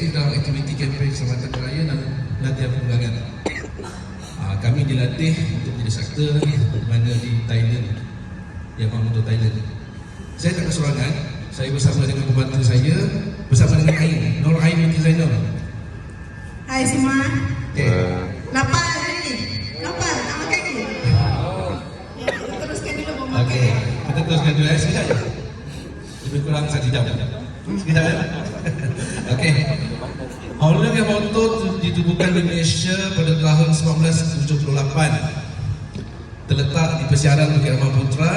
aktif dalam aktiviti kempen Keselamatan Raya dan latihan perundangan. Kami dilatih untuk menjadi sakta di mana di Thailand, yang untuk Thailand. Saya tak keserangan, saya bersama dengan pembantu saya, bersama dengan Ain, Nur Ain binti Zainal. Hai semua. Okay. Lapar hari ni? Lapar? Nak makan ni? Ya, kita teruskan dulu memakan. Okey, kita teruskan dulu. Sekejap je. Lebih kurang 1 jam. Sekejap ya. Okey. Olahraga motor ditubuhkan di Malaysia pada tahun 1978. Terletak di Persiaran Bukit Aman Putra,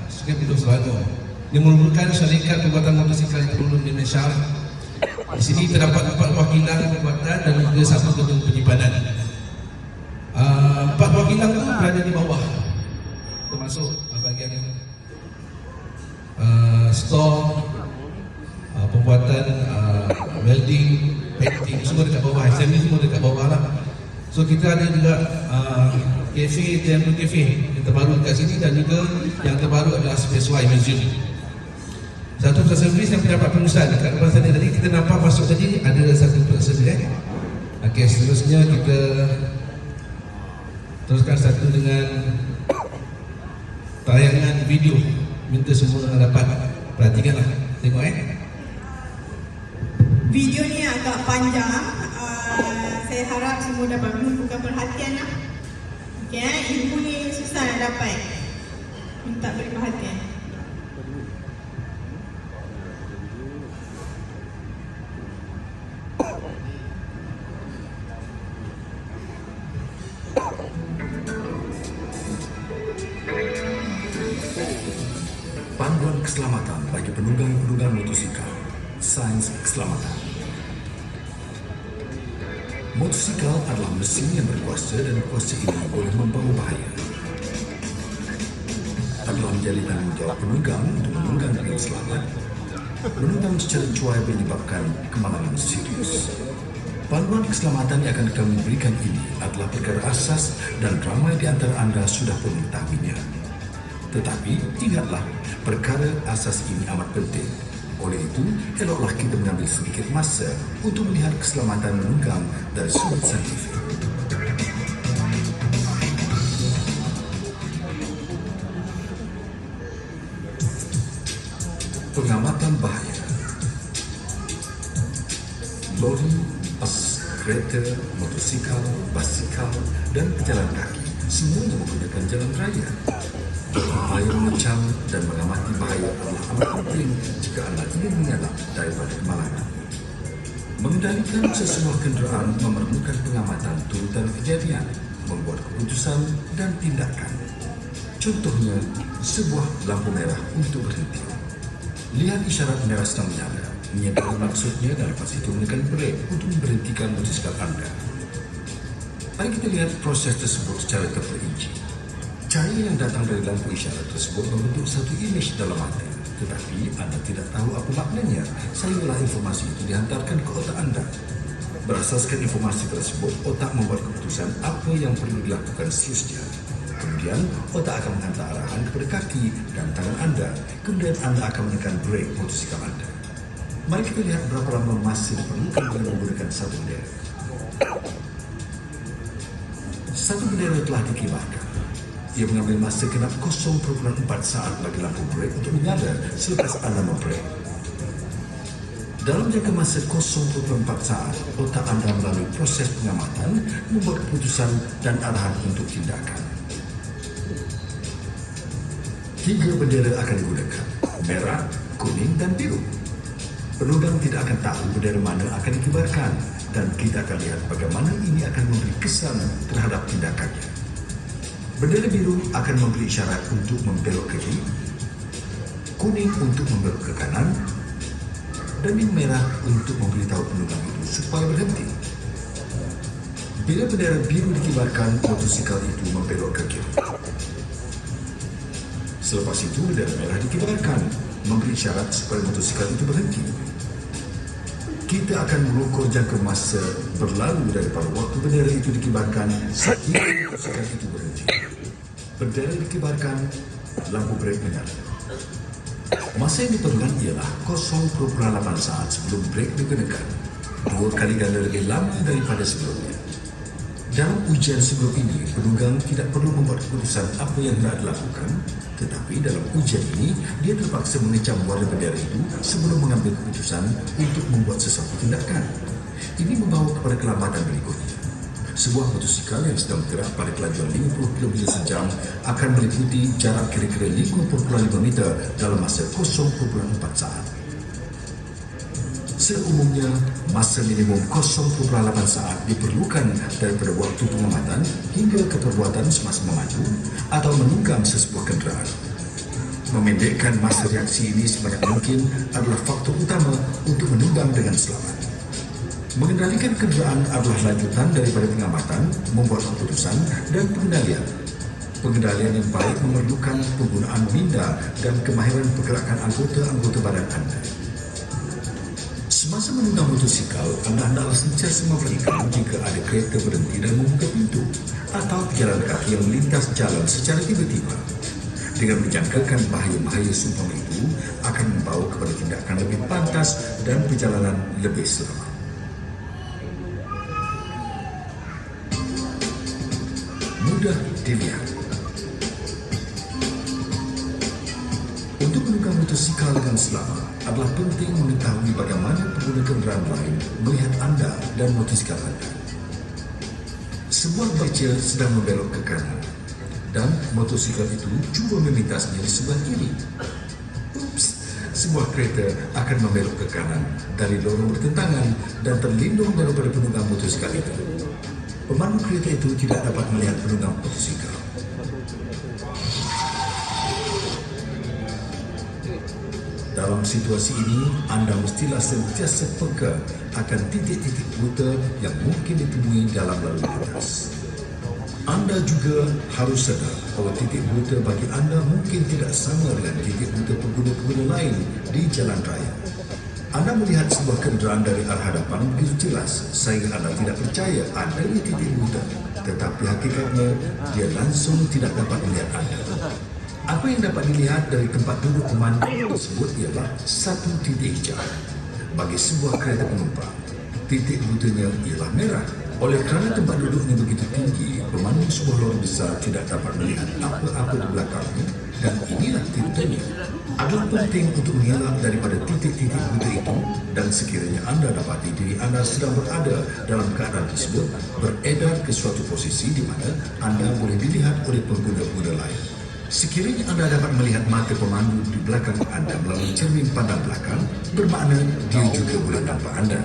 Sungai Buloh, Selangor. Dia merupakan syarikat pembuatan motosikal yang terulung di Malaysia. Di sini terdapat 4 buah kilang pembuatan dan juga 1 gedung penyimpanan. 4 buah kilang itu berada di bawah, termasuk bahagian store, pembuatan welding, painting, semua dekat bawah, assembly semua dekat bawah lah. So kita ada juga cafe, Temple Cafe yang terbaru dekat sini, dan juga yang terbaru adalah Space Y Museum. Satu servis yang terdapat pengurusan dekat depan sana tadi, kita nampak masuk tadi ada satu servis. Okey, seterusnya kita teruskan satu dengan tayangan video. Minta semua dapat perhatikanlah, tengok Video ni agak panjang. Saya harap semua dapat menunjukkan perhatian lah. Okey, ilmu ni susah nak dapat. Minta beri perhatian. Panduan keselamatan bagi penunggang-penunggang motosikal. Sains keselamatan. Motosikal adalah mesin yang berkuasa dan kuasa ini boleh membawa bahaya. Adalah menjadi tanggungjawab penunggang untuk menunggang dengan selamat. Menunggang secara cuai menyebabkan kemalangan serius. Panduan keselamatan yang akan kami berikan ini adalah perkara asas dan ramai di antara anda sudah pun mengetahuinya. Tetapi ingatlah, perkara asas ini amat penting. Oleh itu, eloklah kita mengambil sedikit masa untuk melihat keselamatan menunggang dari sudut saintifik. Pengamatan bahaya. Lori, bus, kereta, motosikal, basikal dan pejalan kaki semuanya menggunakan jalan raya. Bahaya macam dan mengamati bahaya adalah amat penting jika anda ingin mengelak daripada kemalangan. Mengendalikan sesebuah kenderaan memerlukan pengamatan turutan kejadian, membuat keputusan dan tindakan. Contohnya, sebuah lampu merah untuk berhenti. Lihat isyarat merah sedang menyala. Menyatakan maksudnya dan lepas itu menekan brek untuk memberhentikan motosikal anda. Mari kita lihat proses tersebut secara terperinci. Cahaya yang datang dari lampu isyarat tersebut membentuk satu imej dalam mata. Tetapi anda tidak tahu apa maknanya. Sayalah informasi itu dihantarkan ke otak anda. Berasaskan informasi tersebut, otak membuat keputusan apa yang perlu dilakukan seterusnya. Kemudian, otak akan menghantar arahan kepada kaki dan tangan anda. Kemudian anda akan menekan brek motosikal anda. Mari kita lihat berapa lama masa diperlukan dengan menggunakan satu bendera. Satu bendera telah dikibarkan. Ia mengambil masa genap 0.4 saat bagi lampu brek untuk menyala selepas anda membrek. Dalam jangka masa 0.4 saat, otak anda melalui proses pengamatan, membuat keputusan dan arahan untuk tindakan. 3 bendera akan digunakan, merah, kuning dan biru. Penunggang tidak akan tahu bendera mana akan dikibarkan dan kita akan lihat bagaimana ini akan memberi kesan terhadap tindakannya. Bendera biru akan memberi isyarat untuk membelok ke kiri, kuning untuk membelok ke kanan, dan yang merah untuk memberitahu penunggang itu supaya berhenti. Bila bendera biru dikibarkan, motosikal itu membelok ke kiri. Selepas itu, bendera merah dikibarkan, memberi isyarat supaya motosikal itu berhenti. Kita akan mengukur jangka masa berlalu daripada waktu bendera itu dikibarkan sehingga motosikal itu berhenti. Bendera dikibarkan, lampu brek menyala. Masa yang diperlukan ialah 0.8 saat sebelum brek digunakan. 2 kali ganda lebih lama daripada sebelumnya. Dalam ujian sebelum ini, penunggang tidak perlu membuat keputusan apa yang hendak dilakukan, tetapi dalam ujian ini, dia terpaksa mengecam warna bendera itu sebelum mengambil keputusan untuk membuat sesuatu tindakan. Ini membawa kepada kelamatan berikutnya. Sebuah motosikal yang sedang bergerak pada kelajuan 50 km sejam akan meliputi jarak kira-kira 5.5 meter dalam masa 0.4 saat. Seumumnya, masa minimum 0.8 saat diperlukan daripada waktu pengamatan hingga ke perbuatan semasa memacu atau menunggang sesebuah kenderaan. Memendekkan masa reaksi ini sebanyak mungkin adalah faktor utama untuk menunggang dengan selamat. Mengendalikan kenderaan adalah lanjutan daripada pengamatan, membuat keputusan dan pengendalian. Pengendalian yang baik memerlukan penggunaan minda dan kemahiran pergerakan anggota-anggota badan anda. Semasa menunggang motosikal, anda hendaklah sentiasa memperhatikan jika ada kereta berhenti dan membuka pintu atau pejalan kaki yang melintas jalan secara tiba-tiba. Dengan menjangkakan bahaya-bahaya seumpama itu akan membawa kepada tindakan lebih pantas dan perjalanan lebih selamat. Mudah dilihat. Untuk menunggang motosikal dengan selamat adalah penting mengetahui bagaimana pengguna kenderaan lain melihat anda dan motosikal anda. Sebuah bicel sedang membelok ke kanan dan motosikal itu cuba melintasnya di sebelah kiri. Ups, sebuah kereta akan membelok ke kanan dari lorong bertentangan dan terlindung daripada penunggang motosikal itu. Pemandu kereta itu tidak dapat melihat penunggang motosikal. Dalam situasi ini, anda mestilah sentiasa peka akan titik-titik buta yang mungkin ditemui dalam lalu lintas. Anda juga harus sedar bahawa titik buta bagi anda mungkin tidak sama dengan titik buta pengguna-pengguna lain di jalan raya. Anda melihat sebuah kenderaan dari arah hadapan begitu jelas sehingga anda tidak percaya adanya titik buta, tetapi hakikatnya dia langsung tidak dapat melihat anda. Apa yang dapat dilihat dari tempat duduk pemandu tersebut ialah satu titik hijau. Bagi sebuah kereta penumpang, titik butanya ialah merah. Oleh kerana tempat duduknya begitu tinggi, pemandu sebuah lori besar tidak dapat melihat apa-apa di belakangnya dan inilah titiknya. Adalah penting untuk mengelak daripada titik-titik buta itu dan sekiranya anda dapati diri anda sedang berada dalam keadaan tersebut, beredar ke suatu posisi di mana anda boleh dilihat oleh pengguna-pengguna lain. Sekiranya anda dapat melihat mata pemandu di belakang anda melalui cermin pandang belakang, bermakna dia juga boleh nampak anda.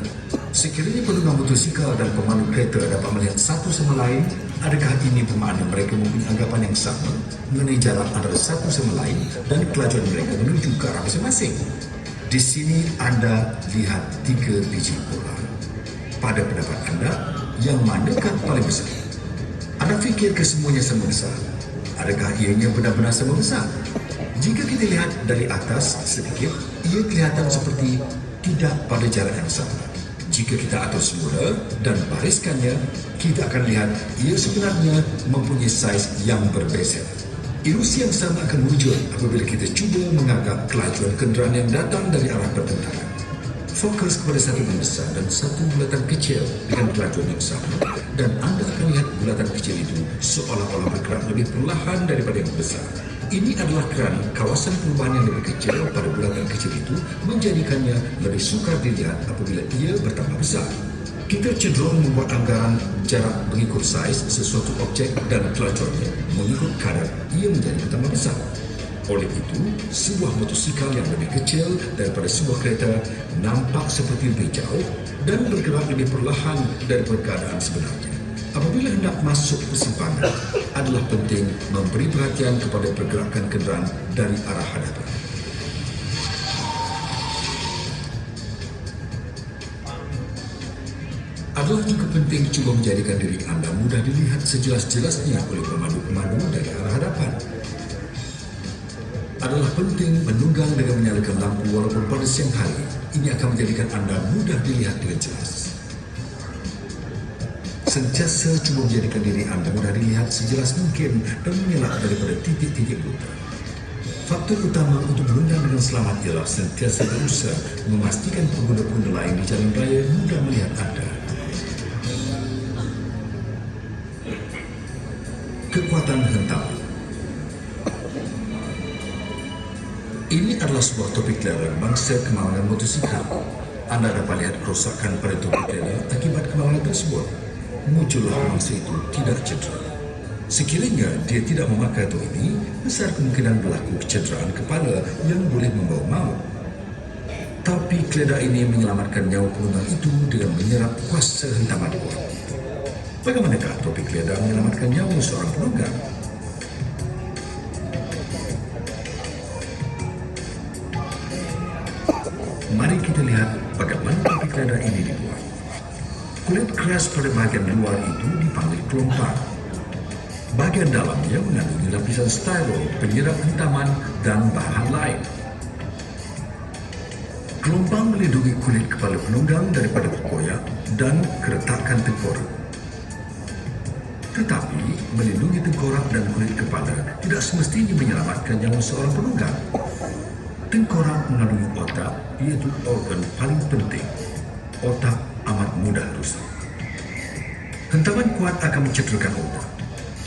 Sekiranya penunggang motosikal dan pemandu kereta dapat melihat satu sama lain, adakah ini bermakna mereka mempunyai anggapan yang sama mengenai jarak antara satu sama lain dan kelajuan mereka menuju ke arah masing-masing? Di sini anda lihat 3 biji bola. Pada pendapat anda, yang manakah paling besar? Anda fikir kesemuanya sama besar? Adakah ianya benar-benar sama besar? Jika kita lihat dari atas sedikit, ia kelihatan seperti tidak pada jarak yang sama. Jika kita atur semula dan bariskannya, kita akan lihat ia sebenarnya mempunyai saiz yang berbeza. Ilusi yang sama akan wujud apabila kita cuba menganggap kelajuan kenderaan yang datang dari arah bertentangan. Fokus kepada satu besar dan satu bulatan kecil dengan kelajuan yang sama dan anda akan lihat bulatan kecil itu seolah-olah bergerak lebih perlahan daripada yang besar. Ini adalah kerana kawasan perubahan yang lebih kecil pada bulatan kecil itu menjadikannya lebih sukar dilihat apabila ia bertambah besar. Kita cenderung membuat anggaran jarak mengikut saiz sesuatu objek dan kelajuannya mengikut kadar ia menjadi bertambah besar. Oleh itu, sebuah motosikal yang lebih kecil daripada sebuah kereta nampak seperti lebih jauh dan bergerak lebih perlahan daripada keadaan sebenarnya. Apabila hendak masuk persimpangan, adalah penting memberi perhatian kepada pergerakan kenderaan dari arah hadapan. Adalah juga penting cuba menjadikan diri anda mudah dilihat sejelas-jelasnya oleh pemandu-pemandu dari arah hadapan. Adalah penting menunggang dengan menyalakan lampu walaupun pada siang hari. Ini akan menjadikan anda mudah dilihat dengan jelas. Sentiasa cuba menjadikan diri anda mudah dilihat sejelas mungkin dan mengelak daripada titik-titik buta. Faktor utama untuk menunggang dengan selamat ialah sentiasa berusaha memastikan pengguna-pengguna lain di jalan raya mudah melihat anda. Kekuatan hentaman. Ini adalah sebuah topik lara bangsa kemalangan motosikal. Anda dapat lihat kerosakan pada topik lara akibat kemalangan tersebut. Muncullah mangsa itu tidak cedera. Sekiranya dia tidak memakai topik ini, besar kemungkinan berlaku kecederaan kepala yang boleh membawa maut. Tapi keledar ini menyelamatkan nyawa penunggang itu dengan menyerap kuasa hentaman kuat. Bagaimanakah topik keledar menyelamatkan nyawa seorang penunggang? Mari kita lihat bagaimana topik keledar ini dibuat. Kulit keras pada bahagian luar itu dipanggil kelompang. Bahagian dalamnya mengandungi lapisan styrol, penyerap hentaman dan bahan lain. Kelompang melindungi kulit kepala penunggang daripada berkoyak dan keretakan tengkorak. Tetapi, melindungi tengkorak dan kulit kepala tidak semestinya menyelamatkan nyawa seorang penunggang. Tengkorak mengandungi otak, iaitu organ paling penting. Otak amat mudah rusak. Hentaman kuat akan mencederakan otak,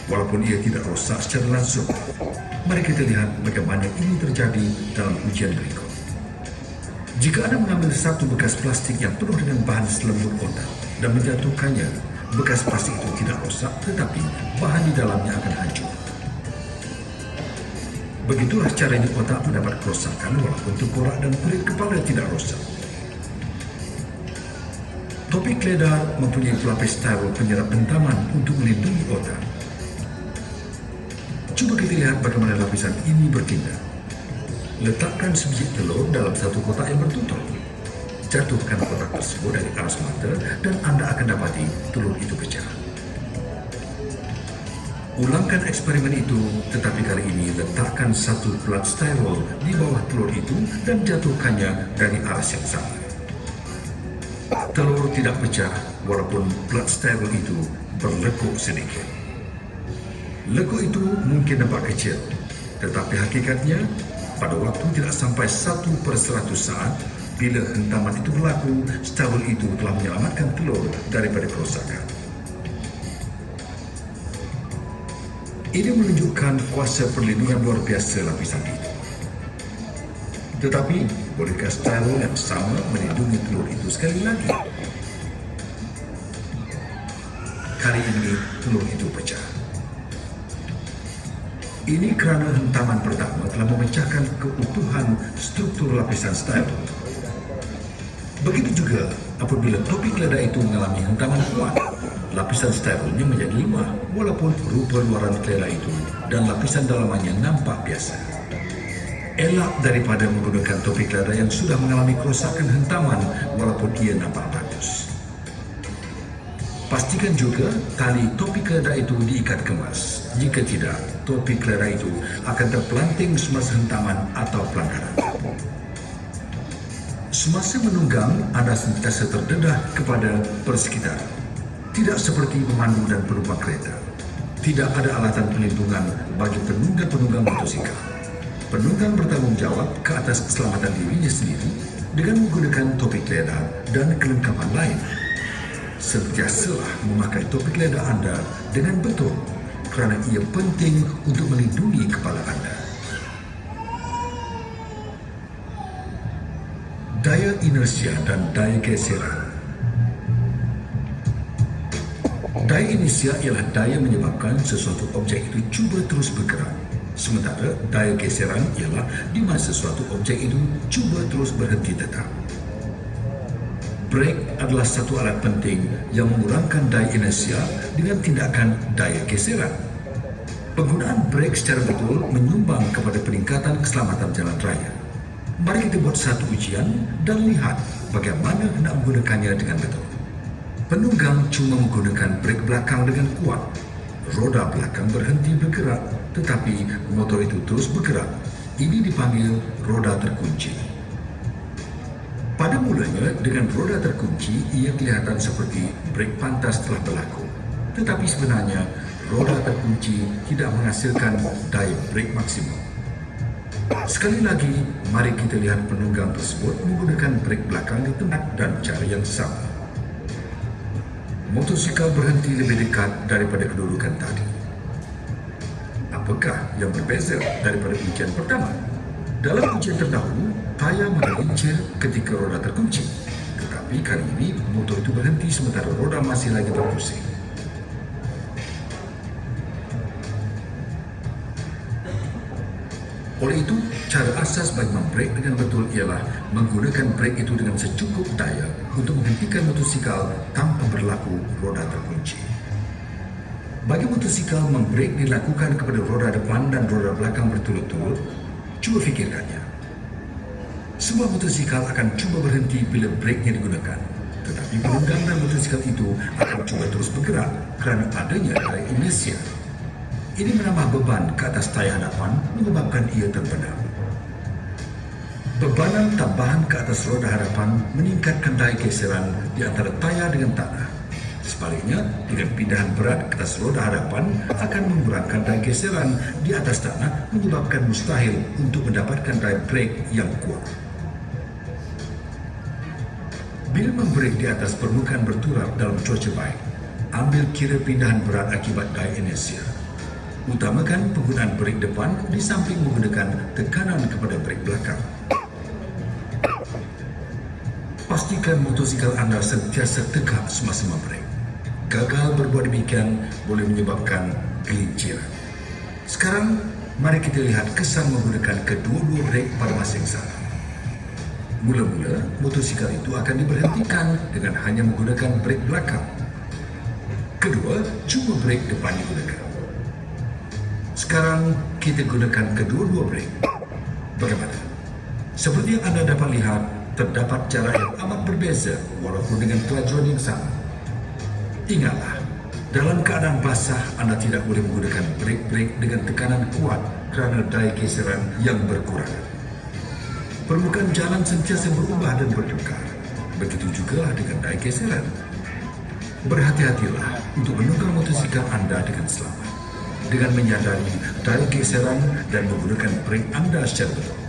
walaupun ia tidak rosak secara langsung. Mari kita lihat bagaimana ini terjadi dalam ujian berikut. Jika Anda mengambil satu bekas plastik yang penuh dengan bahan selembut otak dan menjatuhkannya, bekas plastik itu tidak rosak, tetapi bahan di dalamnya akan hancur. Begitulah caranya otak mendapat kerosakan walaupun tengkorak dan kulit kepala tidak rosak. Topik keledar mempunyai pelapis styrol penyerap hentaman untuk melindungi otak. Cuba kita lihat bagaimana lapisan ini bertindak. Letakkan sebiji telur dalam satu kotak yang bertutup. Jatuhkan kotak tersebut dari aras mata dan anda akan dapati telur itu pecah. Ulangkan eksperimen itu, tetapi kali ini letakkan satu pelat styrol di bawah telur itu dan jatuhkannya dari aras yang sama. Telur tidak pecah walaupun pelat styrol itu berlekuk sedikit. Lekuk itu mungkin nampak kecil, tetapi hakikatnya pada waktu tidak sampai 1/100 saat bila hentaman itu berlaku, styrol itu telah menyelamatkan telur daripada kerosakan. Ini menunjukkan kuasa perlindungan luar biasa lapisan itu. Tetapi, bolehkah styrol yang sama melindungi telur itu sekali lagi? Kali ini, telur itu pecah. Ini kerana hentaman pertama telah memecahkan keutuhan struktur lapisan styrol. Begitu juga apabila topik keledar itu mengalami hentaman kuat, lapisan styrolnya menjadi lemah walaupun rupa luaran keledar itu dan lapisan dalamannya nampak biasa. Elak daripada menggunakan topik keledar yang sudah mengalami kerosakan hentaman walaupun ia nampak bagus. Pastikan juga tali topi keledar itu diikat kemas. Jika tidak, topi keledar itu akan terpelanting semasa hentaman atau pelanggaran. Semasa menunggang, anda sentiasa terdedah kepada persekitaran. Tidak seperti pemandu dan penumpang kereta. Tidak ada alatan pelindungan bagi penunggang-penunggang motosikal. Penunggang bertanggungjawab ke atas keselamatan dirinya sendiri dengan menggunakan topi keledar dan kelengkapan lain. Sentiasalah memakai topik keledar anda dengan betul kerana ia penting untuk melindungi kepala anda. Daya inersia dan daya geseran. Daya inersia ialah daya menyebabkan sesuatu objek itu cuba terus bergerak. Sementara daya geseran ialah di mana sesuatu objek itu cuba terus berhenti tetap. Brek adalah satu alat penting yang mengurangkan daya inersia dengan tindakan daya geseran. Penggunaan brek secara betul menyumbang kepada peningkatan keselamatan jalan raya. Mari kita buat satu ujian dan lihat bagaimana hendak menggunakannya dengan betul. Penunggang cuma menggunakan brek belakang dengan kuat. Roda belakang berhenti bergerak, tetapi motor itu terus bergerak. Ini dipanggil roda terkunci. Pada mulanya, dengan roda terkunci, ia kelihatan seperti brek pantas telah berlaku. Tetapi sebenarnya, roda terkunci tidak menghasilkan daya brek maksimum. Sekali lagi, mari kita lihat penunggang tersebut menggunakan brek belakang di tempat dan cara yang sama. Motosikal berhenti lebih dekat daripada kedudukan tadi. Apakah yang berbeza daripada ujian pertama? Dalam ujian terdahulu, tayar menggelincir ketika roda terkunci. Tetapi kali ini, motor itu berhenti sementara roda masih lagi berpusing. Oleh itu, cara asas bagi membrek dengan betul ialah menggunakan brek itu dengan secukup daya untuk menghentikan motosikal tanpa berlaku roda terkunci. Bagi motosikal, membrek dilakukan kepada roda depan dan roda belakang berturut-turut. Cuba fikirkannya. Sebuah motosikal akan cuba berhenti bila breknya digunakan. Tetapi penunggang dan motosikal itu akan cuba terus bergerak kerana adanya daya inersia. Ini menambah beban ke atas tayar hadapan menyebabkan ia terbenam. Bebanan tambahan ke atas roda hadapan meningkatkan daya geseran di antara tayar dengan tanah. Sebaliknya, dengan pindahan berat ke atas roda hadapan akan mengurangkan daya geseran di atas tanah menyebabkan mustahil untuk mendapatkan daya brek yang kuat. Bila membrek di atas permukaan berturap dalam cuaca baik, ambil kira pindahan berat akibat daya inersia. Utamakan penggunaan brek depan di samping menggunakan tekanan kepada brek belakang. Pastikan motosikal anda sentiasa tegak semasa membrek. Gagal berbuat demikian boleh menyebabkan gelinciran. Sekarang, mari kita lihat kesan menggunakan kedua-dua brek pada masa yang sama. Mula-mula, motosikal itu akan diberhentikan dengan hanya menggunakan brek belakang. Kedua, cuma brek depan digunakan. Sekarang, kita gunakan kedua-dua brek. Bagaimana? Seperti yang anda dapat lihat, terdapat cara yang amat berbeza walaupun dengan kelajuan yang sama. Ingatlah, dalam keadaan basah, anda tidak boleh menggunakan brek-brek dengan tekanan kuat kerana daya geseran yang berkurang. Permukaan jalan sentiasa berubah dan bertukar. Begitu juga dengan daya geseran. Berhati-hatilah untuk menunggang motosikal anda dengan selamat, dengan menyadari daya geseran dan menggunakan brek anda secara betul.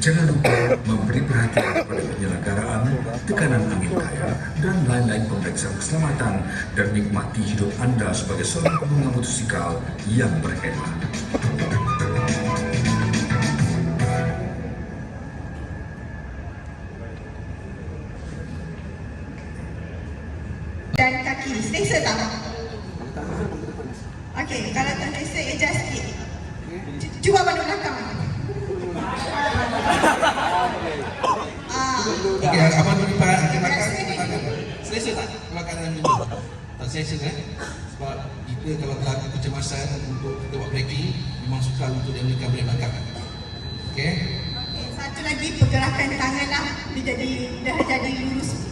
Jangan lupa memberi perhatian kepada penyelenggaraan, tekanan angin kaya dan lain-lain pemeriksaan keselamatan dan nikmati hidup anda sebagai seorang pengguna motosikal yang berhemat. Dan kaki, selesa tak? Okey, kalau tak selesa, adjust sikit. Cuba pada belakang. Okey, abang berlipat kaki belakang. Selesa tak kalau keadaan ini? Tak selesa kan? Sebab kita kalau berlaku kecemasan untuk kita buat braking, memang sukar untuk dia melakukan brek belakang. Okey? Satu lagi pergerakan tangan lah, dah jadi lurus.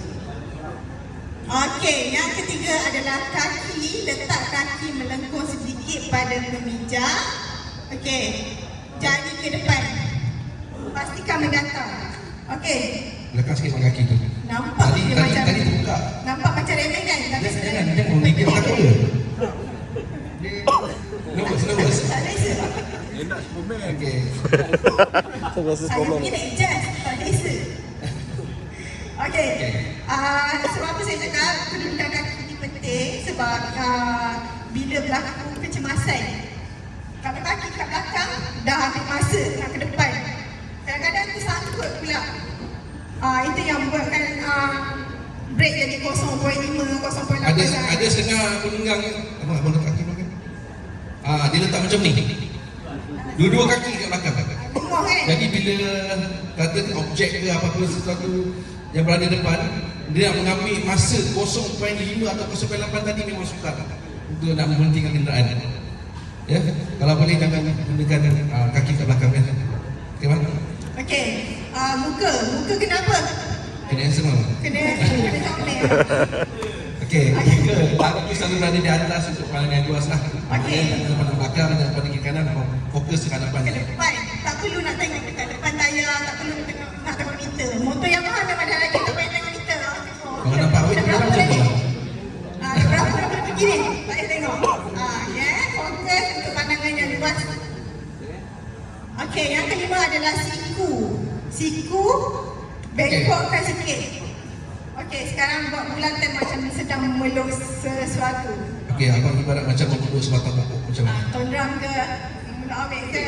Okey, yang ketiga adalah kaki, letak kaki melengkung sedikit pada meja. Okey, jari ke depan. Pastikan mendatar. Okey. Belakang sikit pakai kaki tu. Nampak Tadi terbuka. Nampak macam remeh kan? Tapi Jangan dia belakang dia. Nervous. tak selesa. Okey. Saya mungkin nak adjust, tak selesa. Okey. Sebab apa saya cakap kedudukan kaki ini penting sebab bila berlaku kecemasan, kalau kaki kat belakang dah ambil masa nak ke depan, kadang-kadang tersangkut pula. Itu yang buatkan brek jadi 0.5, 0.8. Ada setengah penunggang abang letak kaki belakang. Dia letak macam ni. Dua-dua kaki kat belakang. Tengok kan? Jadi bila kata objek ke apa-apa sesuatu yang berada depan, dia nak mengambil masa 0.5 atau 0.8 tadi memang sukar untuk nak menghentikan kenderaan. Ya, kalau boleh jangan gunakan kaki kat belakang kan. Okey bang? Okey. Muka kenapa? Kena handsome bang. Kena comel. Okey, tiga. Tangan tu selalu berada di atas untuk pandangan luas lah. Okey. Jangan pandang belakang, jangan pandang kiri kanan, fokus ke hadapan. Ke depan. Tak perlu nak tengok dekat depan tayar, tak perlu nak tengok meter. Motor yang mahal memang dah lagi tak payah tengok meter. Kalau nampak awet, dia macam tu lah. Berapa begini? Tak payah tengok. Ya, fokus untuk pandangan yang luas. Okey. Okey, yang kelima adalah siku. Siku bengkokkan sikit. Okey, sekarang buat bulatan macam sedang memeluk sesuatu. Okey, abang ibarat macam membuat sebatang pokok macam mana? Tondram ke, nak ambil ke,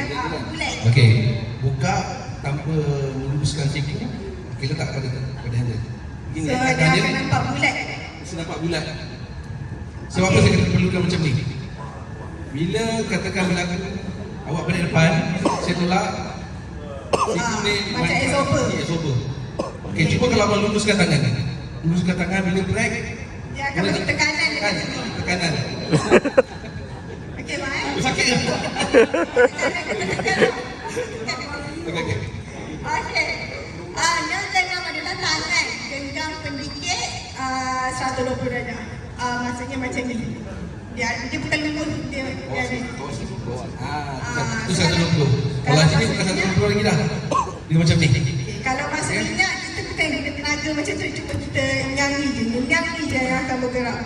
bulat. Okey, buka tanpa meluruskan siku. Okey, letak pada handle. So, dia akan nampak bulat. Nampak bulat. Sebab apa saya kata perlukan macam ni? Bila katakan berlaku awak balik depan, saya tolak siku ni macam exober. Exober. Okey, cuba kalau abang luruskan tangan. Luruskan tangan bila break, Dia akan beri tekanan dekat sini. tekanan. Okey, Mak. Sakit ke? Tekanan. Okey. Okey. Yang keenam adalah tangan genggam pendikit 120 darjah. Maksudnya macam ni. Dia bukan lurus, dia ni. Itu 120. Kalau sini bukan 120 lagi dah. Dia macam ni. Kalau masa minyak, kita bukan guna tenaga macam tu. Cuma kita nyanyi je yang akan bergerak.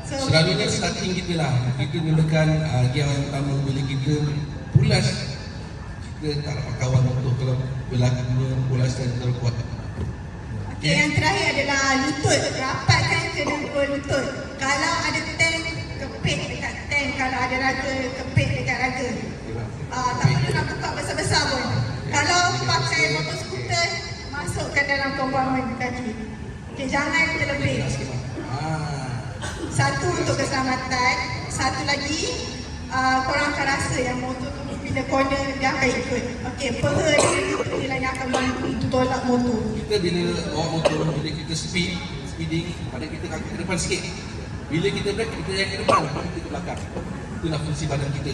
So, Selalunya starting kita lah. Kita gunakan yang pertama bila kita pulas, kita tak dapat kawan untuk kalau berlaku pulas dan terlalu kuat. okey, yang terakhir adalah lutut. Rapatkan kedua lutut. Kalau ada tank, kepit dekat tank. Kalau ada raga, kepit dekat raga. Tak perlu nak buka besar-besar pun. Kalau pakai motor skuter, masukkan dalam kompartmen kaki. Okey, jangan terlebih. Satu untuk keselamatan, satu lagi korang akan rasa yang motor tu bila corner dia akan ikut. Okey, peha dia yang akan bantu untuk tolak motor. Kita bila bawa motor, bila kita speeding, pada kita kaki ke depan sikit. Bila kita break, kita yang ke depan, kita ke belakang. Itulah fungsi badan kita.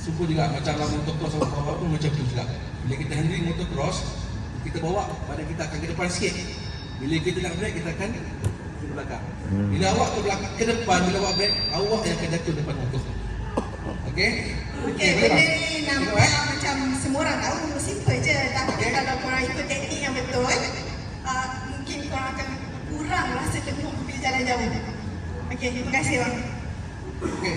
Super juga macam dalam motor cross atau apa pun macam tu juga. Bila kita handling motor cross, kita bawa badan kita akan ke depan sikit. Bila kita nak break, kita akan ke belakang. Bila awak ke belakang ke depan, bila awak break, awak yang akan jatuh depan motor. Okey? Okey, benda ni nampak macam semua orang tahu, simple je. Tapi kalau korang ikut teknik yang betul, mungkin korang akan kurang rasa tengok bila jalan jauh. Okey, terima kasih bang. Okey.